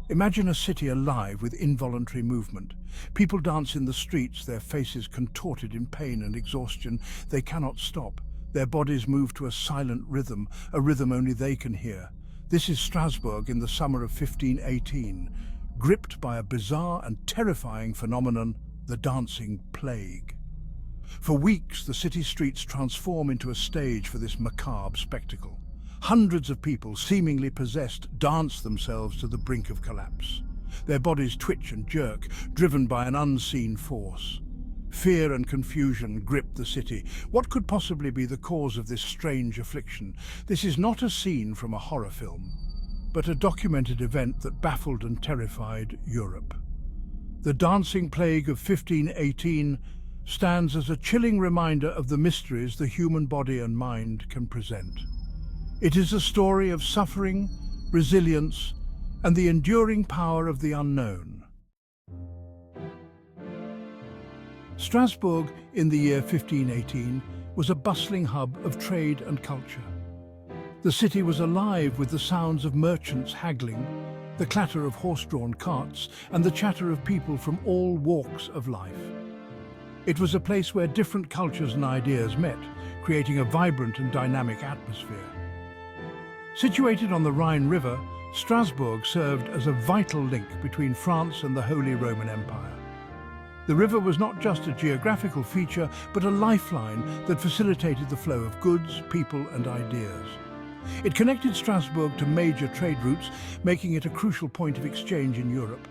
Imagine a city alive with involuntary movement. People dance in the streets, their faces contorted in pain and exhaustion. They cannot stop. Their bodies move to a rhythm only they can hear. This is Strasbourg in the summer of 1518, gripped by a bizarre and terrifying phenomenon, the dancing plague. For weeks, the city streets transform into a stage for this macabre spectacle. Hundreds of people, seemingly possessed, dance themselves to the brink of collapse. Their bodies twitch and jerk, driven by an unseen force. Fear and confusion grip the city. What could possibly be the cause of this strange affliction? This is not a scene from a horror film, but a documented event that baffled and terrified Europe. The dancing plague of 1518 stands as a chilling reminder of the mysteries the human body and mind can present. It is a story of suffering, resilience, and the enduring power of the unknown. Strasbourg, in the year 1518, was a bustling hub of trade and culture. The city was alive with the sounds of merchants haggling, the clatter of horse-drawn carts, and the chatter of people from all walks of life. It was a place where different cultures and ideas met, creating a vibrant and dynamic atmosphere. Situated on the Rhine River, Strasbourg served as a vital link between France and the Holy Roman Empire. The river was not just a geographical feature, but a lifeline that facilitated the flow of goods, people, and ideas. It connected Strasbourg to major trade routes, making it a crucial point of exchange in Europe.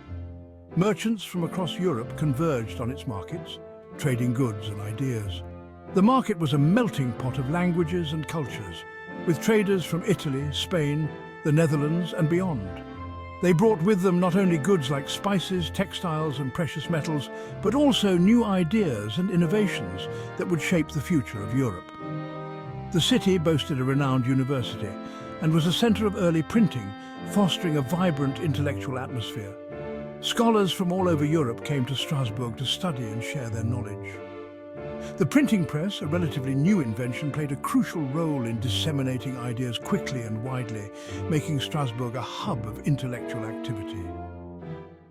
Merchants from across Europe converged on its markets, trading goods and ideas. The market was a melting pot of languages and cultures, with traders from Italy, Spain, the Netherlands, and beyond. They brought with them not only goods like spices, textiles, and precious metals, but also new ideas and innovations that would shape the future of Europe. The city boasted a renowned university and was a center of early printing, fostering a vibrant intellectual atmosphere. Scholars from all over Europe came to Strasbourg to study and share their knowledge. The printing press, a relatively new invention, played a crucial role in disseminating ideas quickly and widely, making Strasbourg a hub of intellectual activity.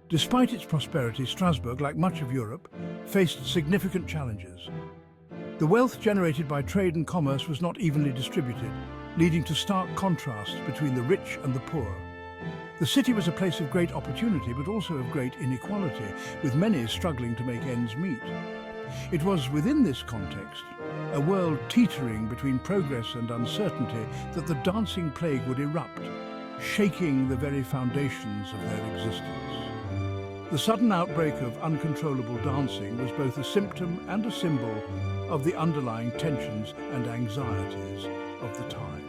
Despite its prosperity, Strasbourg, like much of Europe, faced significant challenges. The wealth generated by trade and commerce was not evenly distributed, leading to stark contrasts between the rich and the poor. The city was a place of great opportunity, but also of great inequality, with many struggling to make ends meet. It was within this context, a world teetering between progress and uncertainty, that the dancing plague would erupt, shaking the very foundations of their existence. The sudden outbreak of uncontrollable dancing was both a symptom and a symbol of the underlying tensions and anxieties of the time.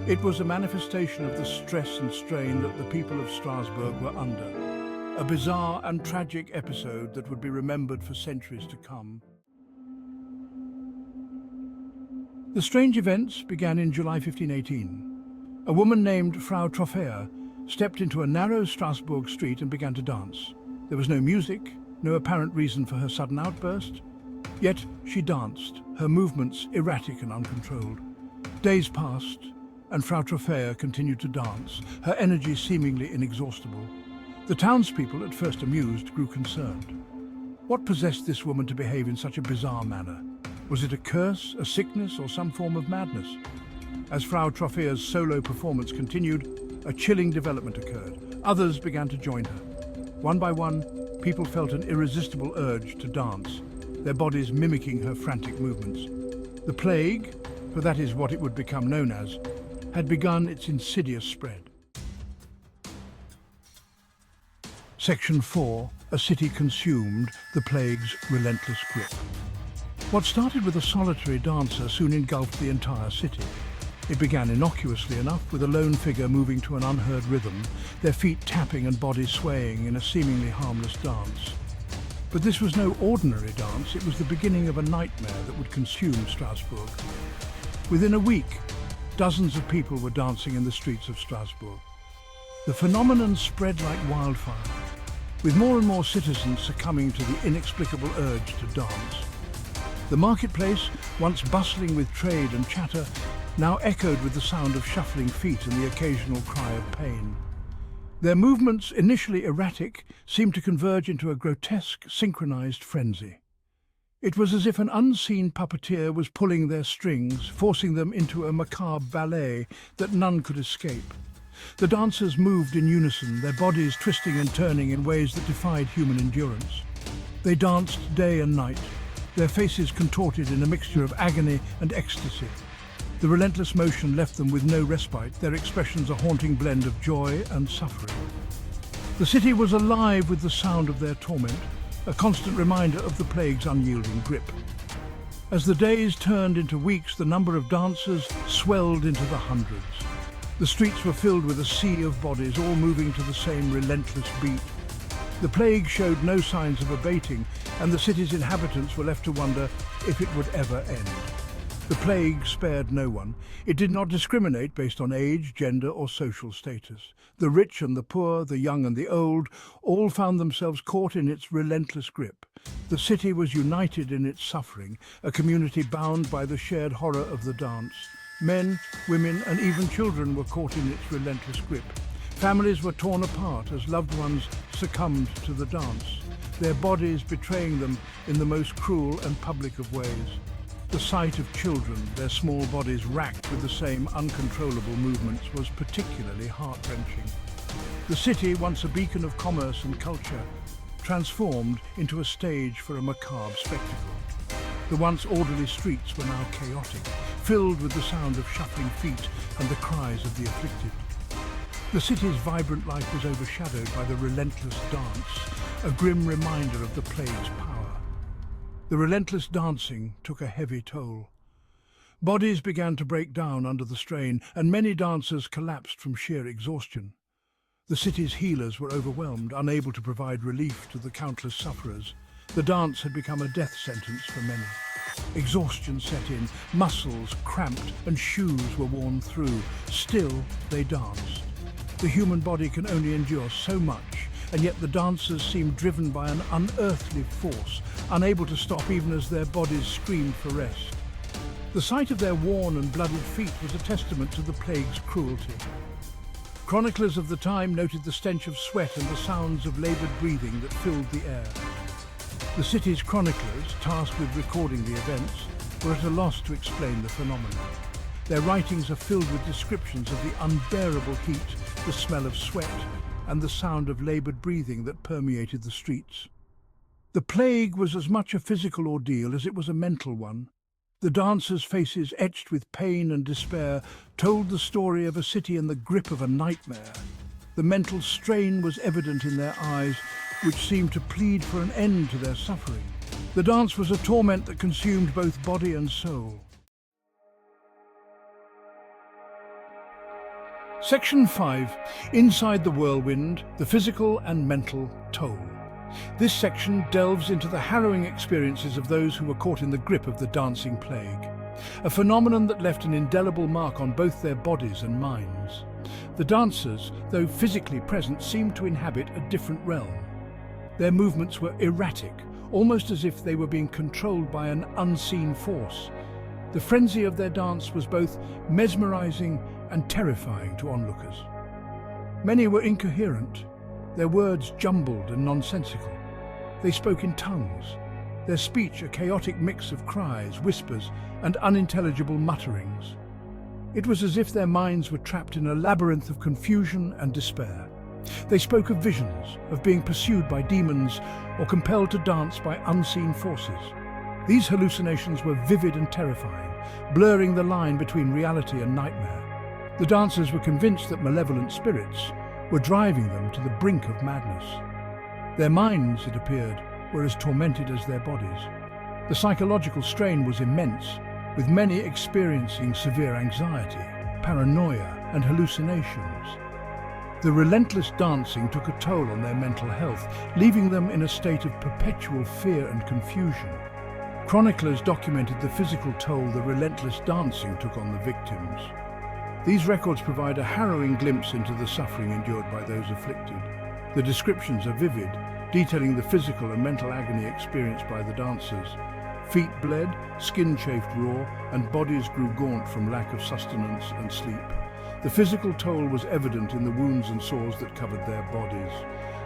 It was a manifestation of the stress and strain that the people of Strasbourg were under. A bizarre and tragic episode that would be remembered for centuries to come. The strange events began in July 1518. A woman named Frau Troffea stepped into a narrow Strasbourg street and began to dance. There was no music, no apparent reason for her sudden outburst. Yet she danced, her movements erratic and uncontrolled. Days passed, and Frau Troffea continued to dance, her energy seemingly inexhaustible. The townspeople, at first amused, grew concerned. What possessed this woman to behave in such a bizarre manner? Was it a curse, a sickness, or some form of madness? As Frau Troffea's solo performance continued, a chilling development occurred. Others began to join her. One by one, people felt an irresistible urge to dance, their bodies mimicking her frantic movements. The plague, for that is what it would become known as, had begun its insidious spread. Section 4, a city consumed, the plague's relentless grip. What started with a solitary dancer soon engulfed the entire city. It began innocuously enough, with a lone figure moving to an unheard rhythm, their feet tapping and bodies swaying in a seemingly harmless dance. But this was no ordinary dance, it was the beginning of a nightmare that would consume Strasbourg. Within a week, dozens of people were dancing in the streets of Strasbourg. The phenomenon spread like wildfire, with more and more citizens succumbing to the inexplicable urge to dance. The marketplace, once bustling with trade and chatter, now echoed with the sound of shuffling feet and the occasional cry of pain. Their movements, initially erratic, seemed to converge into a grotesque, synchronized frenzy. It was as if an unseen puppeteer was pulling their strings, forcing them into a macabre ballet that none could escape. The dancers moved in unison, their bodies twisting and turning in ways that defied human endurance. They danced day and night, their faces contorted in a mixture of agony and ecstasy. The relentless motion left them with no respite, their expressions a haunting blend of joy and suffering. The city was alive with the sound of their torment, a constant reminder of the plague's unyielding grip. As the days turned into weeks, the number of dancers swelled into the hundreds. The streets were filled with a sea of bodies, all moving to the same relentless beat. The plague showed no signs of abating, and the city's inhabitants were left to wonder if it would ever end. The plague spared no one. It did not discriminate based on age, gender, or social status. The rich and the poor, the young and the old, all found themselves caught in its relentless grip. The city was united in its suffering, a community bound by the shared horror of the dance. Men, women, and even children were caught in its relentless grip. Families were torn apart as loved ones succumbed to the dance, their bodies betraying them in the most cruel and public of ways. The sight of children, their small bodies racked with the same uncontrollable movements, was particularly heart-wrenching. The city, once a beacon of commerce and culture, transformed into a stage for a macabre spectacle. The once orderly streets were now chaotic, filled with the sound of shuffling feet and the cries of the afflicted. The city's vibrant life was overshadowed by the relentless dance, a grim reminder of the plague's power. The relentless dancing took a heavy toll. Bodies began to break down under the strain, and many dancers collapsed from sheer exhaustion. The city's healers were overwhelmed, unable to provide relief to the countless sufferers. The dance had become a death sentence for many. Exhaustion set in, muscles cramped, and shoes were worn through. Still, they danced. The human body can only endure so much, and yet the dancers seemed driven by an unearthly force, unable to stop even as their bodies screamed for rest. The sight of their worn and bloodied feet was a testament to the plague's cruelty. Chroniclers of the time noted the stench of sweat and the sounds of laboured breathing that filled the air. The city's chroniclers, tasked with recording the events, were at a loss to explain the phenomenon. Their writings are filled with descriptions of the unbearable heat, the smell of sweat, and the sound of laboured breathing that permeated the streets. The plague was as much a physical ordeal as it was a mental one. The dancers' faces, etched with pain and despair, told the story of a city in the grip of a nightmare. The mental strain was evident in their eyes, which seemed to plead for an end to their suffering. The dance was a torment that consumed both body and soul. Section 5. Inside the Whirlwind, the Physical and Mental Toll. This section delves into the harrowing experiences of those who were caught in the grip of the dancing plague, a phenomenon that left an indelible mark on both their bodies and minds. The dancers, though physically present, seemed to inhabit a different realm. Their movements were erratic, almost as if they were being controlled by an unseen force. The frenzy of their dance was both mesmerizing and terrifying to onlookers. Many were incoherent, their words jumbled and nonsensical. They spoke in tongues, their speech a chaotic mix of cries, whispers, and unintelligible mutterings. It was as if their minds were trapped in a labyrinth of confusion and despair. They spoke of visions, of being pursued by demons or compelled to dance by unseen forces. These hallucinations were vivid and terrifying, blurring the line between reality and nightmare. The dancers were convinced that malevolent spirits were driving them to the brink of madness. Their minds, it appeared, were as tormented as their bodies. The psychological strain was immense, with many experiencing severe anxiety, paranoia, and hallucinations. The relentless dancing took a toll on their mental health, leaving them in a state of perpetual fear and confusion. Chroniclers documented the physical toll the relentless dancing took on the victims. These records provide a harrowing glimpse into the suffering endured by those afflicted. The descriptions are vivid, detailing the physical and mental agony experienced by the dancers. Feet bled, skin chafed raw, and bodies grew gaunt from lack of sustenance and sleep. The physical toll was evident in the wounds and sores that covered their bodies.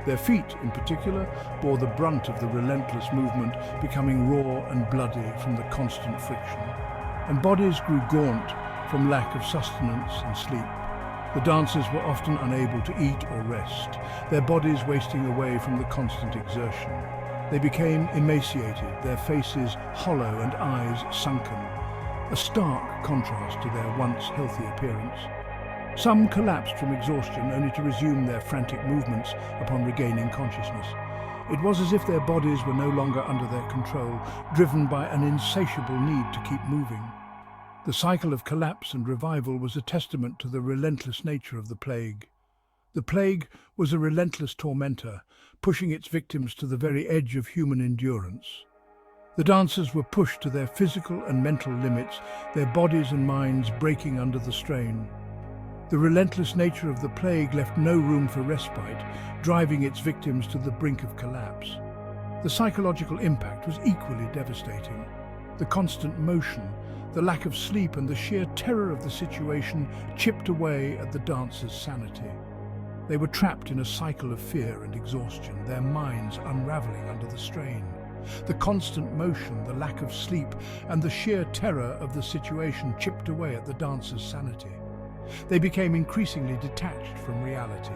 Their feet, in particular, bore the brunt of the relentless movement, becoming raw and bloody from the constant friction. And bodies grew gaunt from lack of sustenance and sleep. The dancers were often unable to eat or rest, their bodies wasting away from the constant exertion. They became emaciated, their faces hollow and eyes sunken, a stark contrast to their once healthy appearance. Some collapsed from exhaustion only to resume their frantic movements upon regaining consciousness. It was as if their bodies were no longer under their control, driven by an insatiable need to keep moving. The cycle of collapse and revival was a testament to the relentless nature of the plague. The plague was a relentless tormentor, pushing its victims to the very edge of human endurance. The dancers were pushed to their physical and mental limits, their bodies and minds breaking under the strain. The relentless nature of the plague left no room for respite, driving its victims to the brink of collapse. The psychological impact was equally devastating. The constant motion, the lack of sleep and the sheer terror of the situation chipped away at the dancers' sanity. They were trapped in a cycle of fear and exhaustion, their minds unraveling under the strain. The constant motion, the lack of sleep, and the sheer terror of the situation chipped away at the dancers' sanity. They became increasingly detached from reality,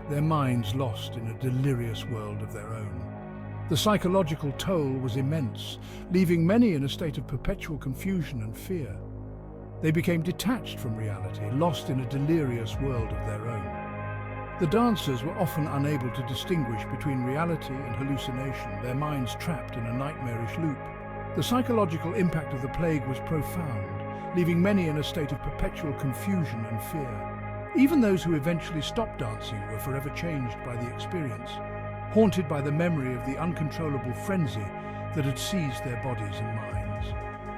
their minds lost in a delirious world of their own. The psychological toll was immense, leaving many in a state of perpetual confusion and fear. They became detached from reality, lost in a delirious world of their own. The dancers were often unable to distinguish between reality and hallucination, their minds trapped in a nightmarish loop. The psychological impact of the plague was profound, leaving many in a state of perpetual confusion and fear. Even those who eventually stopped dancing were forever changed by the experience, haunted by the memory of the uncontrollable frenzy that had seized their bodies and minds.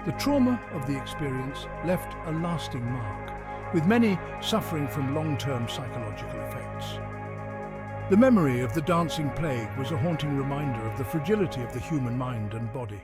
The trauma of the experience left a lasting mark, with many suffering from long-term psychological effects. The memory of the dancing plague was a haunting reminder of the fragility of the human mind and body.